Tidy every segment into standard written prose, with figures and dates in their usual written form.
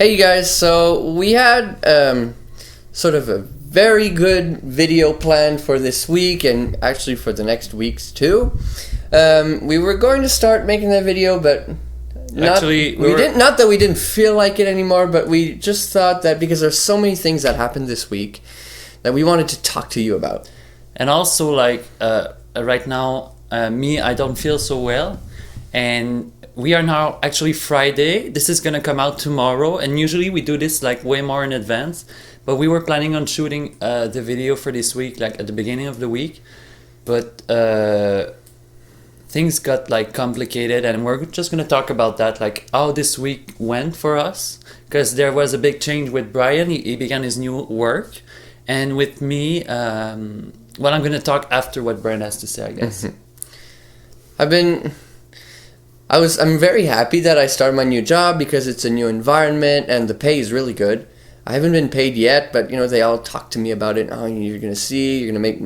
Hey you guys, so we had sort of a very good video planned for this week and actually for the next weeks too. We were going to start making that video, but not that we didn't feel like it anymore, but we just thought that because there's so many things that happened this week that we wanted to talk to you about. And also right now, I don't feel so well, and we are now actually Friday. This is gonna come out tomorrow, and usually we do this like way more in advance, but we were planning on shooting the video for this week like at the beginning of the week, but things got like complicated, and we're just gonna talk about that, like how this week went for us, because there was a big change with Bryan. He began his new work, and with me, I'm gonna talk after what Bryan has to say, I guess. I'm very happy that I started my new job because it's a new environment and the pay is really good. I haven't been paid yet, but they all talk to me about it. Oh, you're gonna make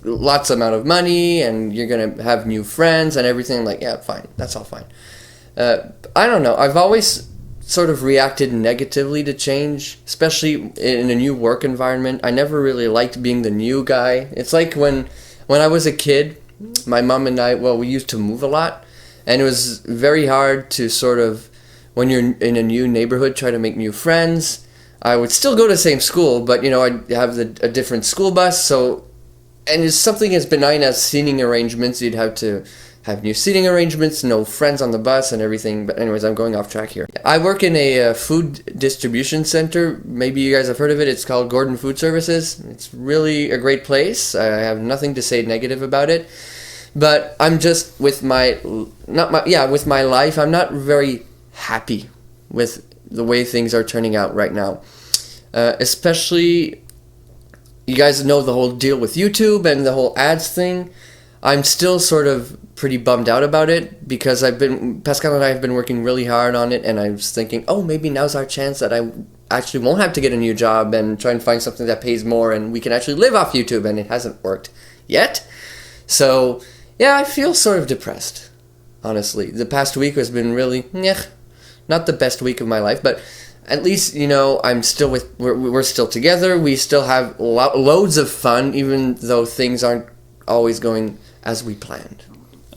lots amount of money and you're gonna have new friends and everything. I'm like, yeah, fine, that's all fine. I don't know. I've always sort of reacted negatively to change, especially in a new work environment. I never really liked being the new guy. It's like when I was a kid, my mom and I, we used to move a lot. And it was very hard to sort of, when you're in a new neighborhood, try to make new friends. I would still go to the same school, but, I'd have a different school bus. And it's something as benign as seating arrangements. You'd have to have new seating arrangements, no friends on the bus and everything. But anyways, I'm going off track here. I work in a food distribution center. Maybe you guys have heard of it. It's called Gordon Food Services. It's really a great place. I have nothing to say negative about it. But I'm just with my life. I'm not very happy with the way things are turning out right now. Especially, you guys know the whole deal with YouTube and the whole ads thing. I'm still sort of pretty bummed out about it because Pascal and I have been working really hard on it, and I was thinking, maybe now's our chance that I actually won't have to get a new job and try and find something that pays more and we can actually live off YouTube, and it hasn't worked yet. So yeah, I feel sort of depressed, honestly. The past week has been really, not the best week of my life, but at least, we're still together. We still have loads of fun, even though things aren't always going as we planned.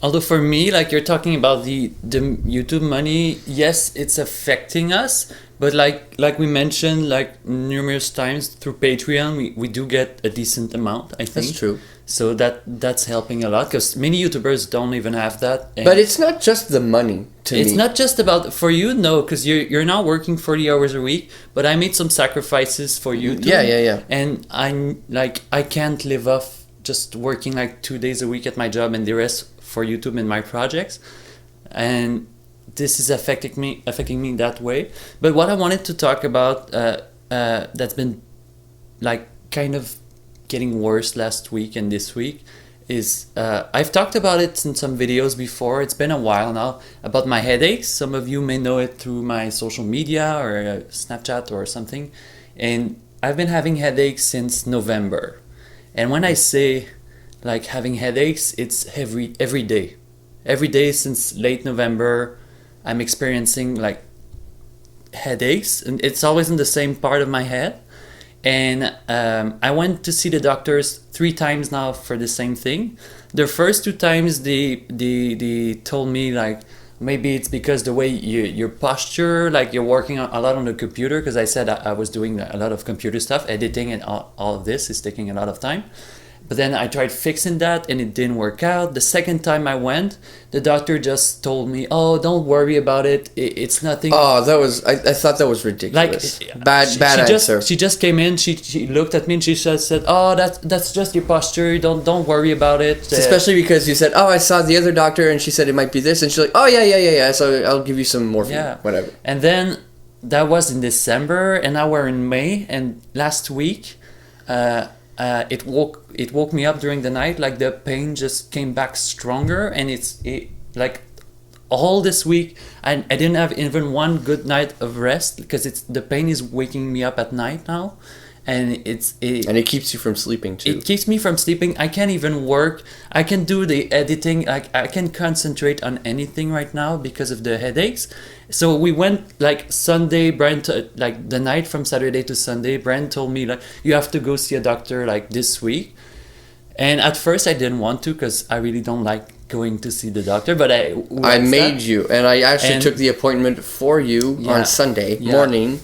Although for me, like you're talking about the YouTube money, yes, it's affecting us. But like we mentioned like numerous times through Patreon, we do get a decent amount, I think. That's true. So that's helping a lot, because many YouTubers don't even have that. But it's not just the money to me. It's not just about, for you, no, because you're now working 40 hours a week, but I made some sacrifices for YouTube. Yeah. And I can't live off just working like 2 days a week at my job and the rest for YouTube and my projects. And this is affecting me that way. But what I wanted to talk about that's been like kind of getting worse last week and this week is I've talked about it in some videos before. It's been a while now about my headaches. Some of you may know it through my social media or Snapchat or something. And I've been having headaches since November. And when I say like having headaches, it's every day. Every day since late November, I'm experiencing like headaches, and it's always in the same part of my head. And I went to see the doctors 3 times now for the same thing. The first 2 times they told me like maybe it's because the way your posture, like you're working a lot on the computer, because I said I was doing a lot of computer stuff, editing, and all of this is taking a lot of time. But then I tried fixing that and it didn't work out. The second time I went, the doctor just told me, don't worry about it. It's nothing. Oh, I thought that was ridiculous. Like, bad answer. She just came in, she looked at me and she just said, that's just your posture. Don't worry about it. Especially because you said, I saw the other doctor and she said it might be this. And she's like, yeah. So I'll give you some morphine, whatever. And then that was in December, and now we're in May. And last week, it woke me up during the night, like the pain just came back stronger, and it like all this week I didn't have even one good night of rest because the pain is waking me up at night now, and And it keeps you from sleeping too. it keeps me from sleeping. I can't even work. I can do the editing. I can concentrate on anything right now because of the headaches. So we went like Sunday. Brian, like the night from Saturday to Sunday, Brian told me like you have to go see a doctor like this week. And at first I didn't want to because I really don't like going to see the doctor. But I made you, and I actually took the appointment for you on Sunday morning.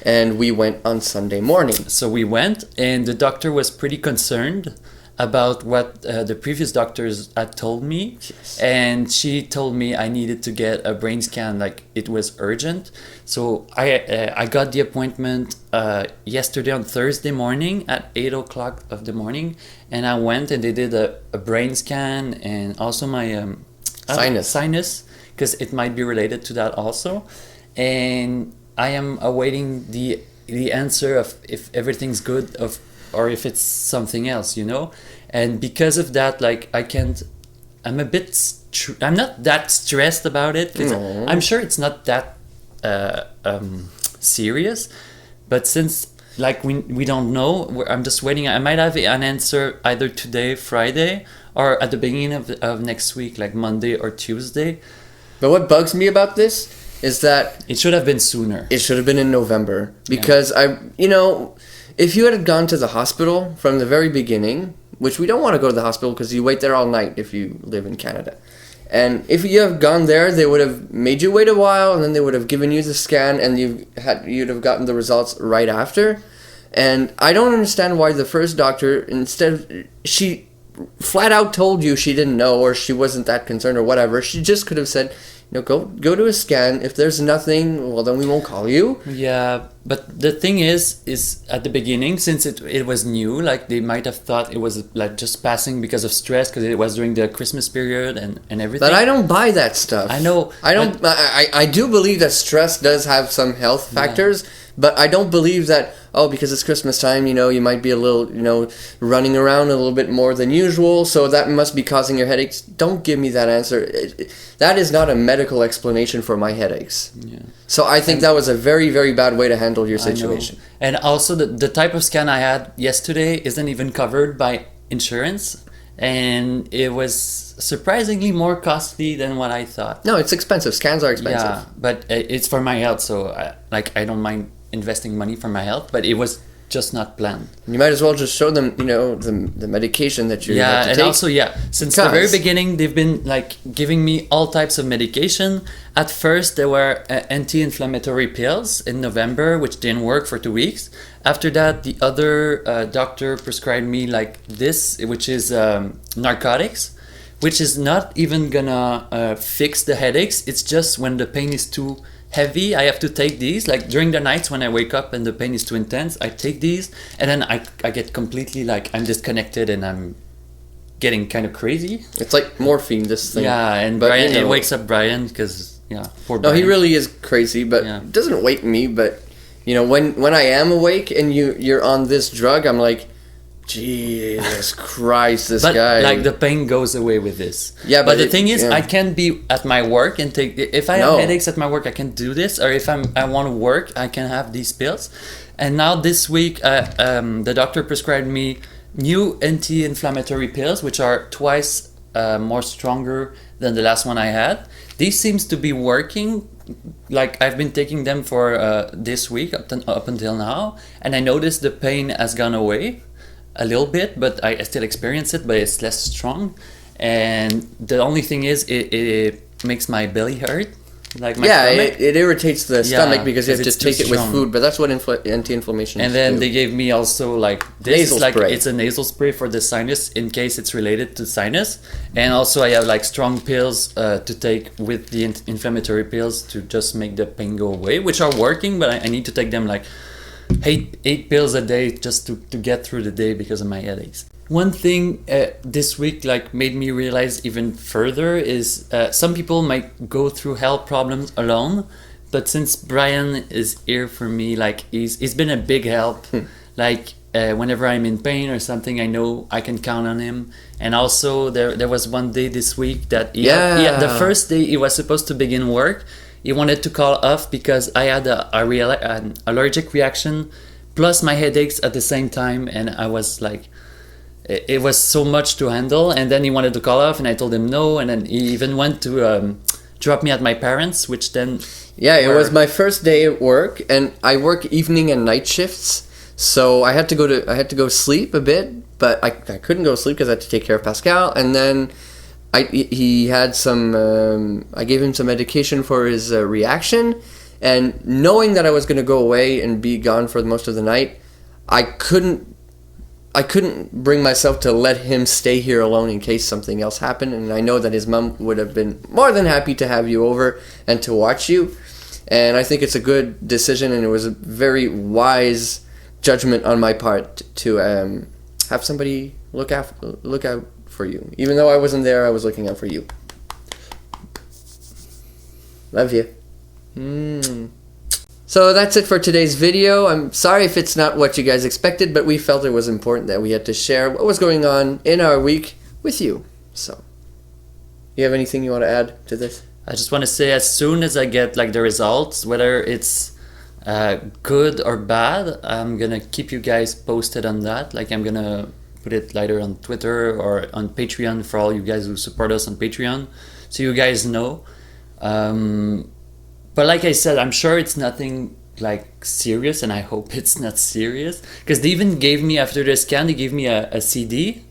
And we went on Sunday morning. So we went, and the doctor was pretty concerned about what the previous doctors had told me. Yes. And she told me I needed to get a brain scan, like it was urgent. So I got the appointment yesterday on Thursday morning at 8 o'clock of the morning. And I went, and they did a brain scan and also my sinus, because it might be related to that also. And I am awaiting the answer of if everything's good or if it's something else, you know. And because of that, like I'm a bit I'm not that stressed about it, because I'm sure it's not that serious, but since like we don't know, I'm just waiting. I might have an answer either today, Friday, or at the beginning of next week, like Monday or Tuesday. But what bugs me about this is that it should have been sooner. It should have been in November, because if you had gone to the hospital from the very beginning, which we don't want to go to the hospital because you wait there all night if you live in Canada. And if you have gone there, they would have made you wait a while, and then they would have given you the scan, and you'd have gotten the results right after. And I don't understand why the first doctor, she flat out told you she didn't know, or she wasn't that concerned or whatever. She just could have said, go to a scan. If there's nothing, well, then we won't call you. Yeah, but the thing is at the beginning, since it was new, like they might have thought it was like just passing because of stress, because it was during the Christmas period and everything. But I don't buy that stuff. I know. I do believe that stress does have some health factors, but I don't believe that, because it's Christmas time, you might be a little, running around a little bit more than usual, so that must be causing your headaches. Don't give me that answer. That is not a medical explanation for my headaches. Yeah. So I think that was a very, very bad way to handle your situation. And also the type of scan I had yesterday isn't even covered by insurance, and it was surprisingly more costly than what I thought. No, it's expensive. Scans are expensive. Yeah, but it's for my health, so I don't mind investing money for my health, but it was just not planned. You might as well just show them, the medication that you have to take. And also, since the very beginning, they've been like giving me all types of medication. At first, there were anti-inflammatory pills in November, which didn't work for 2 weeks. After that, the other doctor prescribed me like this, which is narcotics, which is not even gonna fix the headaches. It's just when the pain is too heavy, I have to take these. Like during the nights when I wake up and the pain is too intense, I take these, and then I get completely like I'm disconnected and I'm getting kind of crazy. It's like morphine, this thing. Yeah, and but, Brian, it wakes up Brian because poor Brian. No, he really is crazy, but it doesn't wake me. But when I am awake and you're on this drug, I'm like, Jesus Christ, this guy. Like the pain goes away with this. Yeah, but the thing is, I can't be at my work and take. If I have headaches at my work, I can do this. Or if I want to work, I can have these pills. And now this week, the doctor prescribed me new anti-inflammatory pills, which are twice more stronger than the last one I had. These seems to be working. Like I've been taking them for this week up until now, and I noticed the pain has gone away a little bit, but I still experience it, but it's less strong. And the only thing is, it makes my belly hurt. Like my stomach. It irritates the stomach because you have to take it with food. But that's what anti-inflammation. And then they gave me also like this, nasal spray. It's a nasal spray for the sinus in case it's related to sinus. And also I have like strong pills to take with the inflammatory pills to just make the pain go away, which are working, but I need to take them like 8 pills a day just to get through the day because of my headaches. One thing this week like made me realize even further is some people might go through health problems alone, but since Brian is here for me, like he's been a big help. Like whenever I'm in pain or something, I know I can count on him. And also there was one day this week that the first day he was supposed to begin work, he wanted to call off because I had an allergic reaction plus my headaches at the same time, and I was like, it was so much to handle. And then he wanted to call off, and I told him no, and then he even went to drop me at my parents', which then it was my first day at work, and I work evening and night shifts, so I had to go sleep a bit, but I couldn't go to sleep because I had to take care of Pascal, and then he had some I gave him some medication for his reaction, and knowing that I was going to go away and be gone for most of the night, I couldn't bring myself to let him stay here alone in case something else happened. And I know that his mom would have been more than happy to have you over and to watch you. And I think it's a good decision, and it was a very wise judgment on my part to have somebody look out for you. Even though I wasn't there, I was looking out for you. Love you. So that's it for today's video. I'm sorry if it's not what you guys expected, but we felt it was important that we had to share what was going on in our week with you. So, you have anything you want to add to this? I just want to say, as soon as I get like the results, whether it's good or bad, I'm gonna keep you guys posted on that. Like, I'm gonna put it later on Twitter or on Patreon for all you guys who support us on Patreon, so you guys know. But like I said, I'm sure it's nothing like serious, and I hope it's not serious, because they even gave me, after the scan, they gave me a CD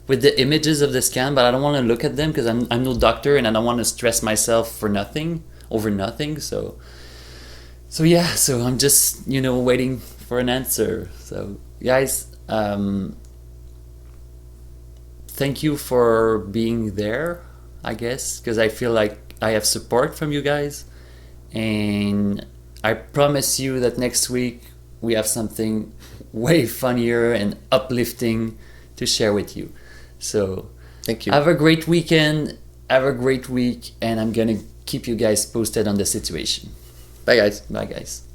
with the images of the scan, but I don't want to look at them because I'm no doctor, and I don't want to stress myself for nothing, over nothing. So yeah, so I'm just, waiting for an answer. So guys, thank you for being there, I guess, because I feel like I have support from you guys. And I promise you that next week we have something way funnier and uplifting to share with you. So thank you. Have a great weekend, have a great week, and I'm gonna keep you guys posted on the situation. Bye guys. Bye guys.